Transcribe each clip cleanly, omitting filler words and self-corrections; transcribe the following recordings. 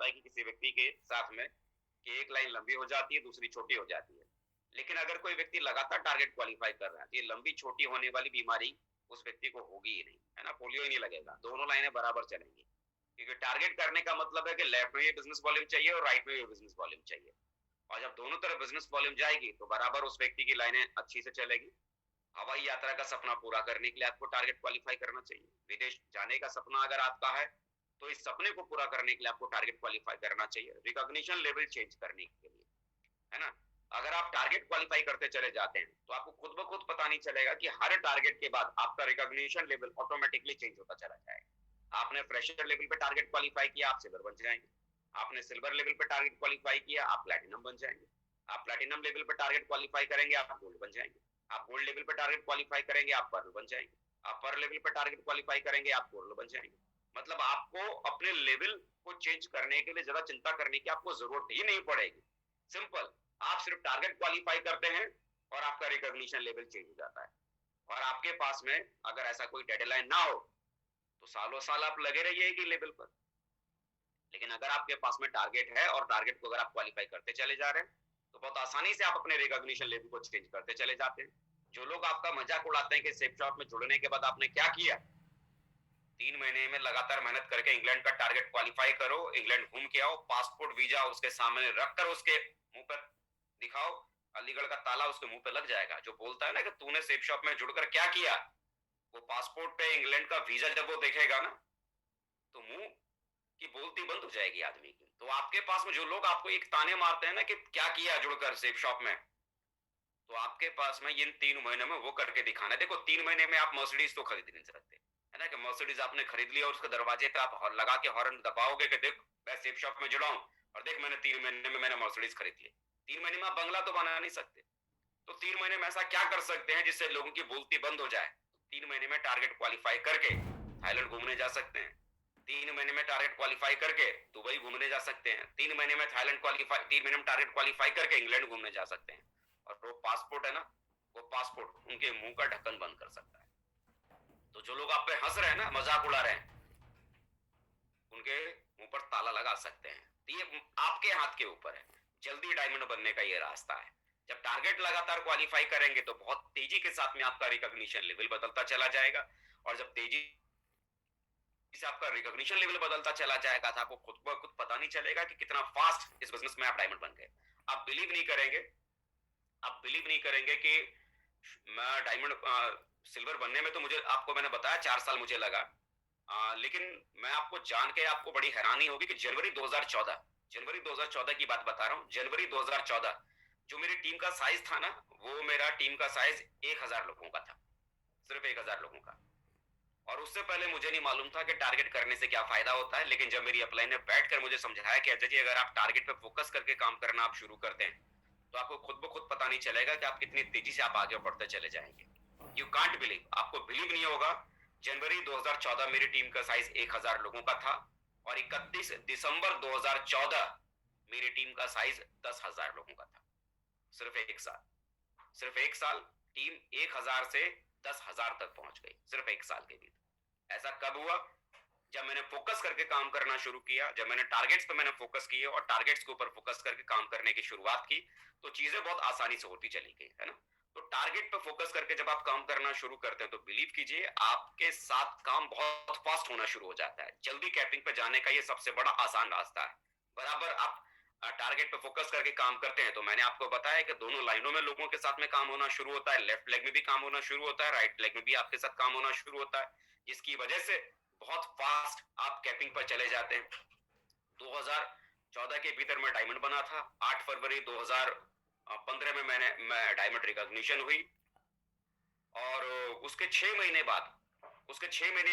होता है कि किसी व्यक्ति के साथ में कि एक लाइन लंबी हो जाती है, दूसरी छोटी हो जाती है। लेकिन अगर कोई व्यक्ति लगातार टारगेट क्वालीफाई कर रहा है, तो ये लंबी छोटी होने वाली बीमारी उस व्यक्ति को होगी ही नहीं, है ना? पोलियो ही नहीं लगेगा, दोनों लाइनें बराबर चलेंगी। क्योंकि टारगेट करने का मतलब है कि लेफ्ट में भी बिज़नेस वॉल्यूम चाहिए और राइट में भी बिज़नेस वॉल्यूम चाहिए। और जब दोनों तरफ बिज़नेस वॉल्यूम जाएगी, तो बराबर उस व्यक्ति की लाइनें अच्छी से चलेगी। हवाई यात्रा का सपना पूरा करने के लिए आपको टारगेट क्वालीफाई करना चाहिए। विदेश जाने का सपना अगर आपका है, तो इस सपने को पूरा करने के लिए आपको टारगेट क्वालीफाई करना चाहिए, रिकॉग्निशन लेवल चेंज करने के लिए, है ना? अगर आप टारगेट क्वालीफाई करते चले जाते हैं, तो आपको खुद ब खुद पता नहीं चलेगा कि हर टारगेट के बाद आपका रिकॉग्निशन लेवल ऑटोमेटिकली चेंज होता चला जाएगा। आपने फ्रेशर लेवल पे टारगेट क्वालीफाई किया, आप सिल्वर बन जाएंगे। आपने सिल्वर लेवल पे टारगेट क्वालीफाई किया, आप प्लैटिनम बन जाएंगे। आप प्लैटिनम लेवल पे टारगेट क्वालीफाई करेंगे, आप गोल्ड बन जाएंगे। आप गोल्ड लेवल पे टारगेट क्वालीफाई करेंगे, आप पर्ल बन जाएंगे। आप पर्ल लेवल पे टारगेट क्वालीफाई करेंगे, आप गोल्ड बन जाएंगे। मतलब आपको अपने लेवल को चेंज करने के लिए ज्यादा चिंता करने की आपको जरूरत ही नहीं पड़ेगी। सिंपल, आप सिर्फ टारगेट क्वालीफाई करते हैं और आपका रिकॉग्निशन लेवल चेंज हो जाता है। और आपके पास में अगर ऐसा कोई डेडलाइन ना हो, तो सालों साल आप लगे रहिए एक ही लेवल पर। लेकिन अगर आपके पास में टारगेट है और टारगेट को अगर आप क्वालीफाई करते चले जा रहे हैं, तो बहुत आसानी से आप अपने रिकॉग्निशन लेवल को चेंज करते चले जाते हैं। जो लोग आपका मजाक उड़ाते हैं कि सेफ शॉप में जुड़ने के बाद आपने क्या किया, 3 महीने में लगातार मेहनत करके इंग्लैंड का टारगेट क्वालीफाई करो, इंग्लैंड घूम के आओ, पासपोर्ट वीजा उसके सामने रखकर उसके मुंह पर दिखाओ, अलीगढ़ का ताला उसके मुंह पे लग जाएगा। जो बोलता है ना कि तूने सेफ शॉप में जुड़कर क्या किया, वो पासपोर्ट पे इंग्लैंड का वीजा जब वो देखेगा ना, तो मुंह की बोलती बंद हो जाएगी आदमी की। तो आपके पास में जो लोग आपको एक ताने मारते हैं ना कि क्या किया जुड़कर सेफ शॉप में, तो आपके पास में इन 3 महीने में वो करके दिखाना है। देखो 3 महीने में आप मर्सिडीज तो खरीद नहीं सकते, है ना? कि मर्सिडीज आपने खरीद लिया और उसके दरवाजे पे आप लगा के हॉर्न दबाओगे कि देख मैं सेफ शॉप में जुड़ा हूं और देख मैंने 3 महीने में मैंने मर्सिडीज खरीद ली। 3 महीने में आप बंगला तो बना नहीं सकते। तो 3 महीने में ऐसा क्या कर सकते हैं जिससे लोगों की बोलती बंद हो जाए? 3 महीने में टारगेट क्वालिफाई करके थाईलैंड घूमने जा सकते हैं। 3 महीने में टारगेट क्वालिफाई करके दुबई घूमने जा सकते हैं। 3 महीने में थाईलैंड क्वालिफाई, 3 महीने में टारगेट क्वालिफाई करके इंग्लैंड घूमने जा सकते हैं। और वो पासपोर्ट है ना, वो पासपोर्ट उनके मुंह का ढक्कन बंद कर सकता है। तो जो लोग आप पे हंस रहे हैं ना, मजाक उड़ा रहे हैं, उनके मुंह पर ताला लगा सकते हैं। तो ये आपके हाथ के ऊपर है। जल्दी डायमंड बनने का ये रास्ता है। जब टारगेट लगातार क्वालिफाई करेंगे तो बहुत तेजी के साथ में आपका रिकॉग्निशन लेवल बदलता चला जाएगा। और जब तेजी से आपका रिकॉग्निशन लेवल बदलता चला जाएगा, तो आपको खुद ब खुद पता नहीं चलेगा कि कितना फास्ट इस बिजनेस में आप डायमंड बन गए। आप बिलीव नहीं करेंगे, आप बिलीव नहीं करेंगे कि मैं डायमंड सिल्वर बनने में तो मुझे, आपको मैंने बताया 4 साल मुझे लगा। लेकिन मैं आपको जान के आपको बड़ी हैरानी होगी कि जनवरी 2014 की बात बता रहा हूँ। जनवरी 2014 जो मेरी टीम का साइज था ना, वो मेरा टीम का साइज 1000 लोगों का था, सिर्फ 1000 लोगों का। और उससे पहले मुझे नहीं मालूम था कि टारगेट करने से क्या फायदा होता है। लेकिन जब मेरी अपलाइन ने बैठकर मुझे समझाया कि अजय जी अगर आप टारगेट पे फोकस करके काम करना आप शुरू करते हैं, तो आपको खुद ब खुद पता नहीं चलेगा कि आप कितनी तेजी से आप आगे बढ़ते चले जाएंगे। यू कांट बिलीव, आपको बिलीव नहीं होगा। जनवरी 2014 मेरी टीम का साइज 1000 लोगों का था और 31 दिसंबर 2014 मेरी टीम का साइज 10,000 लोगों का था। सिर्फ एक साल, सिर्फ एक साल टीम 1000 से 10,000 तक पहुंच गई, सिर्फ एक साल के भीतर। ऐसा कब हुआ? जब मैंने फोकस करके काम करना शुरू किया, जब मैंने टारगेट्स पे मैंने फोकस किए और टारगेट्स के ऊपर फोकस करके काम करने की शुरुआत की, तो चीजें बहुत आसानी से होती चली गई, है ना? तो टारगेट पे फोकस करके जब आप काम करना शुरू करते हैं, तो बिलीव कीजिए आपके साथ काम बहुत फास्ट होना शुरू हो जाता है। जल्दी कैपिंग पे जाने का ये सबसे बड़ा आसान रास्ता है। बराबर आप टारगेट पे फोकस करके काम करते हैं, तो मैंने आपको बताया कि दोनों लाइनों में लोगों के साथ में काम होना शुरू होता है। लेफ्ट लेग में भी काम होना शुरू होता है, राइट लेग में भी आपके साथ काम होना शुरू होता है, जिसकी वजह से बहुत फास्ट आप कैपिंग पर चले जाते हैं। 2014 के भीतर मैं डायमंड बना था। 8 फरवरी 2015 में मैं डायमंड रिकॉग्निशन हुई। और उसके 6 महीने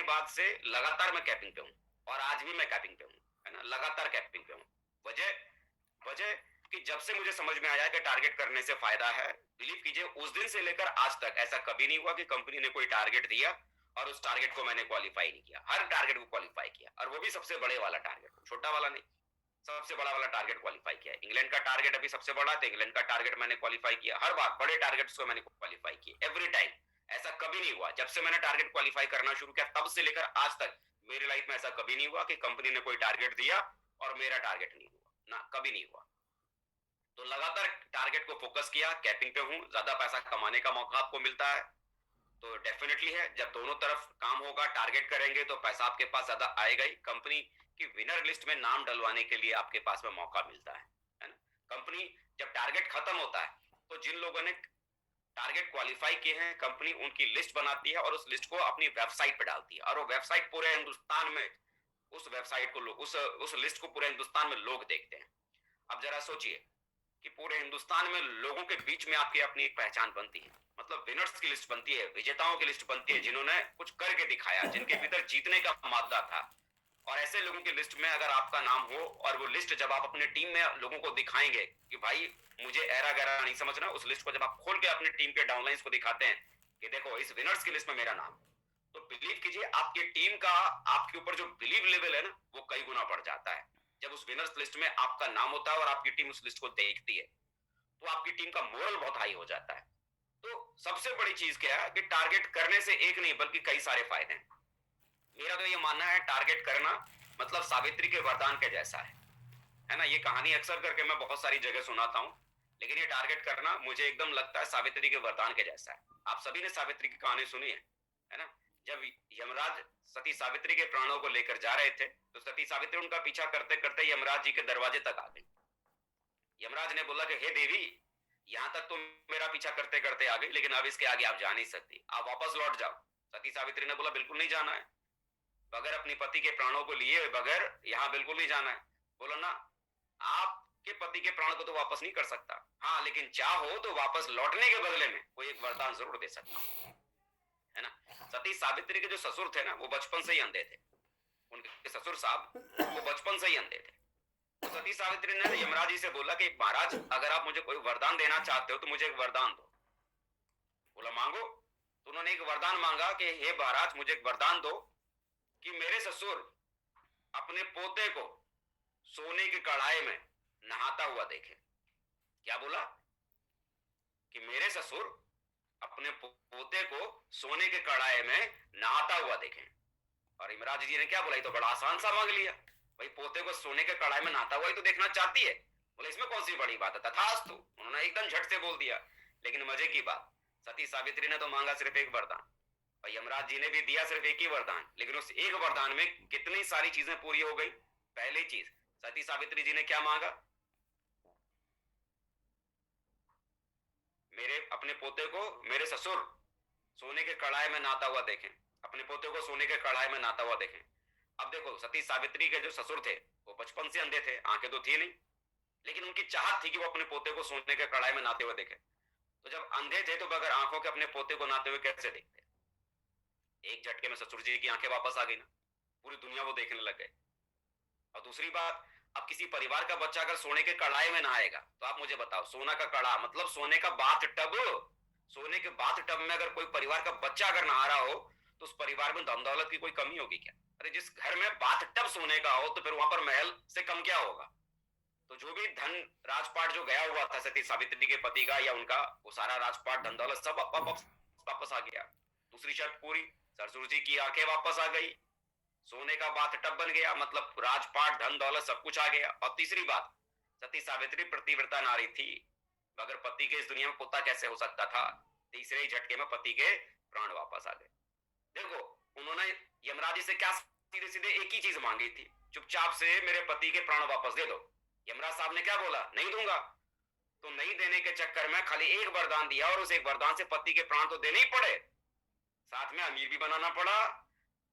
बाद से लगातार मैं कैपिंग पे हूँ और आज भी मैं कैपिंग पे हूँ, है ना? लगातार कैपिंग पे हूँ। वजह वजह कि जब से मुझे समझ में आया कि टारगेट करने से फायदा है, बिलीव कीजिए उस दिन से लेकर आज तक ऐसा कभी नहीं हुआ कि कंपनी ने कोई टारगेट दिया और उस टारगेट को मैंने क्वालिफाई नहीं किया। हर टारगेट को क्वालिफाई किया, और वो भी सबसे बड़े वाला टारगेट, छोटा वाला नहीं, सबसे बड़ा वाला टारगेट क्वालिफाई किया। इंग्लैंड का टारगेट अभी सबसे बड़ा था, इंग्लैंड का टारगेट मैंने क्वालिफाई किया। हर बार बड़े टारगेट्स को मैंने क्वालिफाई किया, एवरी टाइम। ऐसा कभी नहीं हुआ, जब से मैंने टारगेट क्वालिफाई करना शुरू किया तब से लेकर आज तक मेरी लाइफ में ऐसा कभी नहीं हुआ कि कंपनी ने कोई टारगेट दिया और मेरा टारगेट नहीं हुआ ना, कभी नहीं हुआ। तो लगातार टारगेट को फोकस किया, कैपिंग पे हूँ, ज्यादा पैसा कमाने का मौका आपको मिलता है तो डेफिनेटली है, जब दोनों तरफ काम होगा, टारगेट करेंगे तो पैसा आपके पास ज्यादा आएगा ही। कंपनी की विनर लिस्ट में नाम डलवाने के लिए आपके पास में मौका मिलता है ना। कंपनी जब टारगेट खत्म होता है तो जिन लोगों ने टारगेट क्वालिफाई किए हैं, कंपनी उनकी लिस्ट बनाती है और उस लिस्ट को अपनी वेबसाइट पे डालती है, और वो वेबसाइट पूरे हिंदुस्तान में, उस वेबसाइट को लोग, उस लिस्ट को पूरे हिंदुस्तान में लोग देखते हैं। अब जरा सोचिए कि पूरे हिंदुस्तान में लोगों के बीच में आपकी अपनी एक पहचान बनती है, मतलब विनर्स की लिस्ट बनती है, विजेताओं की लिस्ट बनती है, जिन्होंने कुछ करके दिखाया, जिनके भीतर जीतने का मादा था। और ऐसे लोगों की लिस्ट में अगर आपका नाम हो, और वो लिस्ट जब आप अपने टीम में लोगों को दिखाएंगे कि भाई मुझे ऐरा गैरा नहीं समझना, उस लिस्ट को जब आप खोल के अपनी टीम के डाउनलाइंस को दिखाते हैं कि देखो इस विनर्स की लिस्ट में मेरा नाम, तो बिलीव कीजिए आपकी टीम का आपके ऊपर जो बिलीव लेवल है ना, वो कई गुना बढ़ जाता है। जब उस विनर्स लिस्ट में आपका नाम होता है और आपकी टीम उस लिस्ट को देखती है, तो आपकी टीम का मोरल बहुत हाई हो जाता है। तो सबसे बड़ी चीज क्या है कि टारगेट करने से एक नहीं बल्कि कई सारे फायदे हैं। मेरा तो ये मानना है, टारगेट करना मतलब सावित्री के वरदान के जैसा है ना। ये कहानी अक्सर करके मैं बहुत सारी जगह सुनाता हूँ, लेकिन ये टारगेट करना मुझे एकदम लगता है सावित्री के वरदान के जैसा है। आप सभी ने सावित्री की कहानी सुनी है ना। जब यमराज सती सावित्री के प्राणों को लेकर जा रहे थे, तो सती सावित्री उनका पीछा करते करते यमराज जी के दरवाजे तक आ गई। यमराज ने बोला कि हे देवी, यहां तक तो मेरा पीछा करते करते आ गई, लेकिन अब इसके आगे आप जा नहीं सकती, आप वापस लौट जाओ। सती सावित्री ने बोला बिल्कुल नहीं जाना है, बगैर अपनी पति के प्राणों को लिए बगैर यहाँ बिल्कुल नहीं जाना है। बोला ना, आपके पति के प्राण को तो वापस नहीं कर सकता, हाँ लेकिन चाहो तो वापस लौटने के बदले में कोई एक वरदान जरूर दे सकता हूँ, है ना। सती सावित्री के जो ससुर थे ना, वो बचपन से ही अंधे थे। उनके ससुर साहब वो बचपन से ही अंधे थे। तो सती सावित्री ने यमराज जी से बोला कि महाराज, अगर आप मुझे कोई वरदान देना चाहते हो तो मुझे एक वरदान दो। बोला मांगो। तो उन्होंने एक वरदान मांगा कि हे महाराज, मुझे एक वरदान दो कि मेरे ससुर अपने पोते को सोने के कढ़ाई में नहाता हुआ देखे। क्या बोला? कि मेरे ससुर अपने पोते को सोने के कढ़ाई में नहाता हुआ देखें। और यमराज जी ने क्या बोला, ये तो बड़ा आसान सा मांग लिया, भाई पोते को सोने के कढ़ाई में नहाता हुआ ही तो देखना चाहती है। बोले इसमें कौन सी बड़ी बात है, तथास्तु। उन्होंने एकदम झट से बोल दिया। लेकिन मजे की बात, सती सावित्री ने तो मांगा सिर्फ एक वरदान, और यमराज जी ने भी दिया सिर्फ एक ही वरदान, लेकिन उस एक वरदान में कितनी सारी चीजें पूरी हो गई। पहली चीज, सती सावित्री जी ने क्या मांगा, मेरे अपने पोते को मेरे ससुर सोने के कढ़ाई में नहाता हुआ देखें, अपने पोते को सोने के कढ़ाई में नहाता हुआ देखें। अब देखो, सती सावित्री के जो ससुर थे वो बचपन से अंधे थे, आंखें तो थी नहीं, लेकिन उनकी चाहत थी कि वो अपने पोते को सोने के कढ़ाई में नहाते हुए देखें। तो जब अंधे थे तो बगैर आंखों के अपने पोते को नहाते हुए कैसे देखते? एक झटके में ससुर जी की आंखें वापस आ गई ना, पूरी दुनिया वो देखने लग गए। और दूसरी बात, अब किसी परिवार का बच्चा अगर सोने के कढ़ाई में नहाएगा, तो आप मुझे बताओ, सोना का कड़ा मतलब सोने का बाथ टब, सोने के बाथ टब में अगर कोई परिवार का बच्चा अगर नहा रहा हो तो उस परिवार में धन दौलत की कोई कमी होगी क्या? अरे जिस घर में बाथ टब सोने का हो तो फिर वहां पर महल से कम क्या होगा। तो जो भी धन राजपाट जो गया हुआ था सती सावित्री के पति का या उनका, वो सारा राजपाट धन दौलत सब वापस आ गया। दूसरी शर्त पूरी, ससुर जी की आंखें वापस आ गई, सोने का बाथ टब बन गया, मतलब राजपाट धन दौलत सब कुछ आ गया। और तीसरी बात, सती सावित्री प्रतिव्रता नारी थी, बगैर पति के इस दुनिया में पोता कैसे हो सकता था। तीसरे ही झटके में पति के प्राण वापस आ गए। देखो, उन्होंने यमराज जी से क्या सीधे सीधे एक ही चीज मांगी थी, चुपचाप से मेरे पति के प्राण वापस दे दो। यमराज साहब ने क्या बोला, नहीं दूंगा। तो नहीं देने के चक्कर में खाली एक वरदान दिया, और उस एक वरदान से पति के प्राण तो देने ही पड़े, साथ में अमीर भी बनाना पड़ा,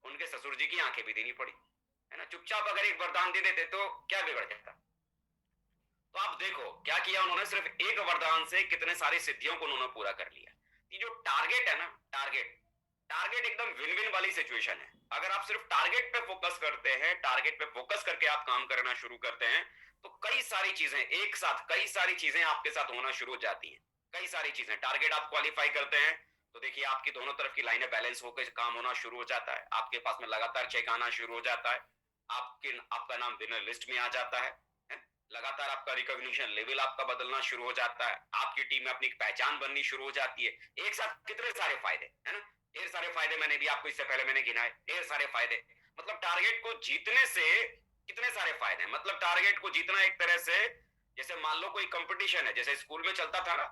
उनके ससुर जी की आंखें भी देनी पड़ी, है ना। चुपचाप अगर एक वरदान दे देते तो क्या बिगड़ जाता। तो आप देखो क्या किया उन्होंने, सिर्फ एक वरदान से कितने सारी सिद्धियों को उन्होंने पूरा कर लिया। ये जो टारगेट है ना, टारगेट एकदम विन विन वाली सिचुएशन है। अगर आप सिर्फ टारगेट पे फोकस करते हैं, टारगेट पे फोकस करके आप काम करना शुरू करते हैं, तो कई सारी चीजें एक साथ, कई सारी चीजें आपके साथ होना शुरू हो जाती हैं। कई सारी चीजें, टारगेट आप क्वालिफाई करते हैं तो देखिए आपकी दोनों तरफ की लाइनें बैलेंस होकर काम होना शुरू हो जाता है, आपके पास में लगातार चेक आना शुरू हो जाता है, आपका नाम विनर लिस्ट में आ जाता है, लगातार आपका रिकॉग्निशन लेवल आपका बदलना शुरू हो जाता है, आपकी टीम में अपनी पहचान बननी शुरू हो जाती है। एक साथ कितने सारे फायदे, है ना, ढेर सारे फायदे। मैंने भी आपको इससे पहले मैंने गिनाए ढेर सारे फायदे। मतलब टारगेट को जीतने से कितने सारे फायदे हैं। मतलब टारगेट को जीतना एक तरह से, जैसे मान लो कोई कंपटीशन है, जैसे स्कूल में चलता था ना,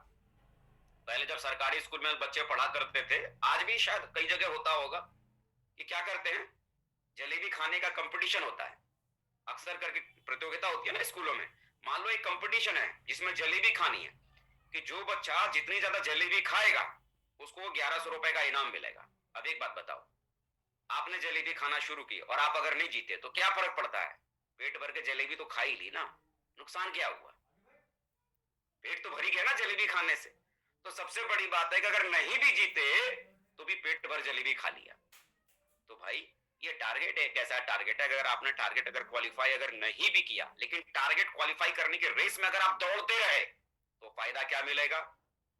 पहले जब सरकारी स्कूल में बच्चे पढ़ा करते थे, आज भी शायद कई जगह होता होगा, कि क्या करते हैं, जलेबी खाने का कंपटीशन होता है, अक्सर करके प्रतियोगिता होती है ना स्कूलों में। मान लो एक कंपटीशन है जिसमें जलेबी खानी है, कि जो बच्चा जितनी ज्यादा जलेबी खाएगा उसको 1100 रुपए का इनाम मिलेगा। अब एक बात बताओ, आपने जलेबी खाना शुरू की और आप अगर नहीं जीते तो क्या फर्क पड़ता है? पेट भर के जलेबी तो खा ही ली ना, नुकसान क्या हुआ? पेट तो भरी गया ना जलेबी खाने से। तो सबसे बड़ी बात है कि अगर नहीं भी जीते तो भी पेट भर जलेबी खा लिया। तो भाई ये टारगेट एक ऐसा टारगेट है, अगर आपने टारगेट अगर क्वालिफाई अगर नहीं भी किया, लेकिन टारगेट क्वालिफाई करने के रेस में अगर आप दौड़ते रहे, तो फायदा क्या मिलेगा?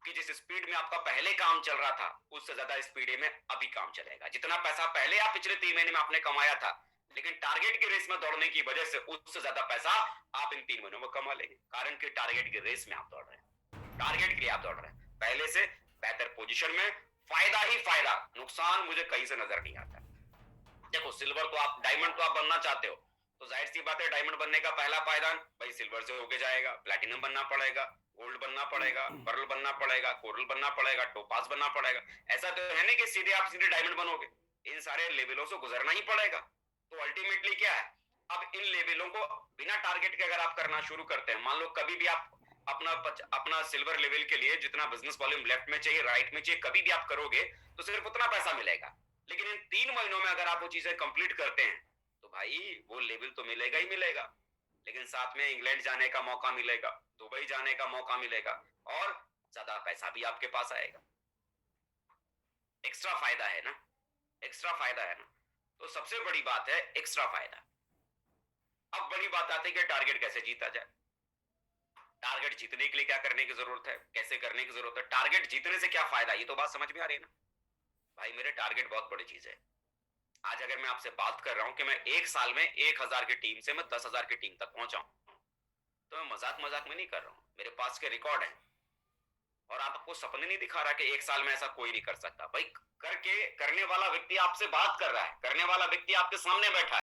कि जिस स्पीड में आपका पहले काम चल रहा था उससे ज्यादा स्पीड में अभी काम चलेगा। जितना पैसा पहले आप पिछले 3 महीने में आपने कमाया था, लेकिन टारगेट की रेस में दौड़ने की वजह से उससे ज्यादा पैसा आप इन 3 महीनों में कमा लेंगे, कारण कि टारगेट की रेस में आप दौड़ रहे हैं, टारगेट के लिए आप दौड़ रहे हैं। पहले से बेहतर पोजीशन में, फायदा ही फायदा, नुकसान मुझे कहीं से नजर नहीं आता। देखो सिल्वर तो आप, डायमंड तो आप बनना चाहते हो, तो जाहिर सी बात है डायमंड बनने का पहला पायदान भाई सिल्वर से होके जाएगा, प्लैटिनम बनना पड़ेगा, गोल्ड बनना पड़ेगा, पर्ल बनना पड़ेगा, कोरल बनना पड़ेगा, टोपास बनना पड़ेगा। ऐसा तो है नहीं कि सीधे आप सीधे डायमंड बनोगे, इन सारे लेवलों से गुजरना ही पड़ेगा। तो अल्टीमेटली क्या है, अब इन लेवलों को बिना टारगेट के अगर आप करना शुरू करते हैं, मान लो कभी भी आप अपना सिल्वर लेवल के लिए जितना बिजनेस वॉल्यूम लेफ्ट में चाहिए राइट में चाहिए कभी भी आप करोगे तो सिर्फ उतना पैसा मिलेगा। लेकिन इन 3 महीनों में अगर आप वो चीजें कंप्लीट करते हैं तो भाई वो लेवल तो मिलेगा ही मिलेगा, लेकिन साथ में इंग्लैंड जाने का मौका मिलेगा, दुबई जाने का मौका मिलेगा, और ज्यादा पैसा भी आपके पास आएगा। एक्स्ट्रा फायदा है ना, एक्स्ट्रा फायदा है ना। तो सबसे बड़ी बात है एक्स्ट्रा फायदा। अब बड़ी बात आती है कि टारगेट कैसे जीता जाए। टारगेट जीतने के लिए क्या करने की जरूरत है, कैसे करने की जरूरत है, टारगेट जीतने से क्या फायदा, ये तो बात समझ में आ रही है ना। भाई मेरे टारगेट बहुत बड़ी चीज है। आज अगर मैं आपसे बात कर रहा हूं कि मैं 1 साल में 1000 की टीम से मैं 10,000 की टीम तक पहुंचा हूं, तो मैं मजाक मजाक में नहीं कर रहा हूं, मेरे पास के रिकॉर्ड है। और आपको सपने नहीं दिखा रहा कि 1 साल में ऐसा कोई नहीं कर सकता। भाई करके करने वाला व्यक्ति आपसे बात कर रहा है, करने वाला व्यक्ति आपके सामने बैठा है।